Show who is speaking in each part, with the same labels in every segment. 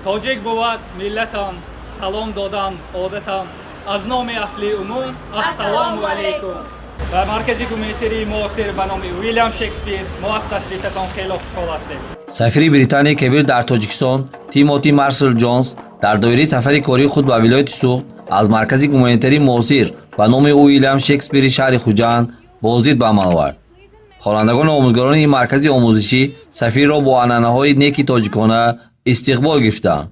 Speaker 1: тоҷик бувад миллатам, салом додан одатам. аз номи аҳли умум ассалому алайкум. ва маркази гуманитарии муосир ба номи Уильям Шекспир мо аз ташрифатон хело хушҳол ҳастем.
Speaker 2: сафири британияи кабир дар тоҷикистон Тимоти Маршал Ҷонс дар доираи сафари кории худ ба вилояти Суғд аз маркази гуманитарии муосир ба номи Уильям Шекспири шаҳри Хуҷанд боздид ба амал овард. хонандагони омӯзгорони ин маркази омӯзишӣ сафирро бо анъанаҳои неки тоҷикона истиқбол гирифтаанд.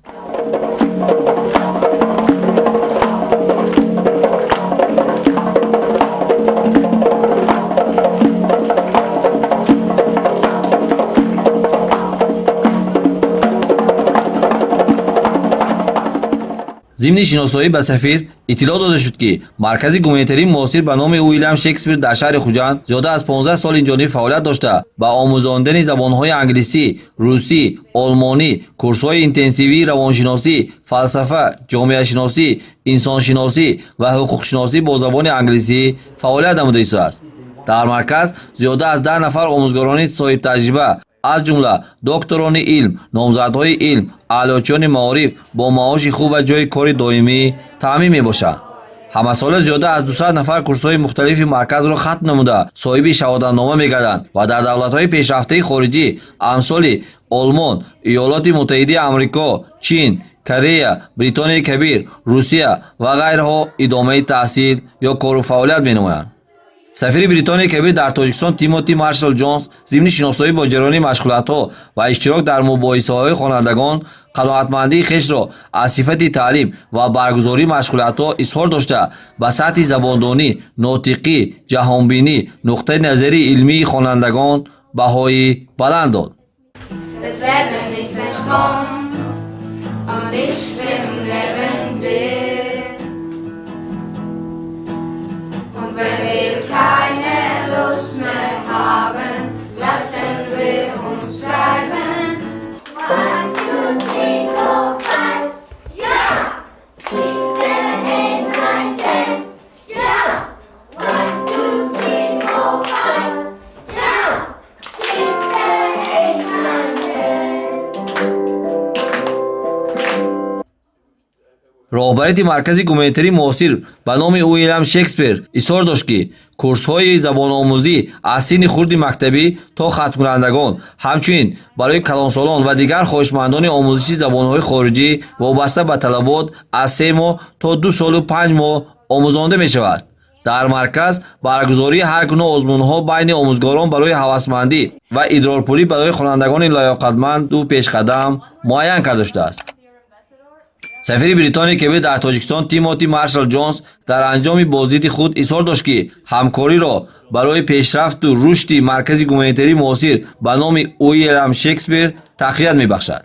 Speaker 2: зимни шиносоӣ ба сафир иттилоъ дода шуд ки маркази гуманитарии муосир ба номи Уильям Шекспир дар шаҳри Хуҷанд зиёда аз 15 соли инҷониб фаъолият дошта ба омӯзондани забонҳои англисӣ, русӣ, олмонӣ, курсҳои интенсивии равоншиносӣ, фалсафа, ҷомеашиносӣ, инсоншиносӣ ва ҳуқуқшиносӣ бо забони англисӣ фаъолият намуда истодааст. дар марказ зиёда аз 10 нафар омӯзгорони соҳибтаҷриба аз ҷумла докторони илм, номзадҳои илм, аълочиёни маориф бо маоши хуб ва ҷойи кори доимӣ таъмин мебошанд. ҳамасола зиёда аз 200 нафар курсҳои мухталифи марказро хатм намуда соҳиби шаҳодатнома мегарданд ва дар давлатҳои пешрафтаи хориҷӣ амсоли Олмон, Иёлоти Муттаҳидаи Амрико, Чин, Корея, Бритонияи Кабир, Русия ва ғайраҳо идомаи таҳсил ё кору фаъолият менамоянд. сафири Бритонияи Кабир дар Тоҷикистон Тимоти Маршал Ҷонс зимни шиносоӣ бо ҷараёни машғулиятҳо ва иштирок дар мубоҳисаҳои хонандагон қаноатмандии хешро аз сифати таълим ва баргузории машғулиятҳо изҳор дошта ба сатҳи забондонӣ, нотиқӣ, ҷаҳонбинӣ, нуқтаи назари илмии хонандагон баҳои баланд дод.
Speaker 3: Das Leben ist ein Strom und ich schwimm neben dir. Und wenn wir keine Lust mehr haben, lassen wir uns schreiben. 1, 2, 3, 4, 5, ja! 6, 7, 8, 9, 10, ja! 1, 2, 3, 4, 5, ja! 6, 7, 8, 9, 10.
Speaker 2: роҳбарияти маркази гуманитарии муосир ба номи Уильям Шекспир изҳор дошт ки курсҳои забономӯзӣ аз синни хурди мактабӣ то хатмкунандагон, ҳамчунин барои калонсолон ва дигар хоҳишмандони омӯзиши забонҳои хориҷӣ вобаста ба талабот аз 3 моҳ то 2 солу 5 моҳ омӯзонда мешавад. дар марказ баргузории ҳар гуна озмунҳо байни омӯзгорон барои ҳавасмандӣ ва идрорпурӣ барои хонандагони лаёқатманду пешқадам муайян карда шудааст. сафири Бритонияи Кабир дар Тоҷикистон Тимоти Маршал Ҷонс дар анҷоми боздиди худ изҳор дошт ки ҳамкориро барои пешрафту рушди маркази гуманитарии муосир ба номи Уильям Шекспир тақвият мебахшад.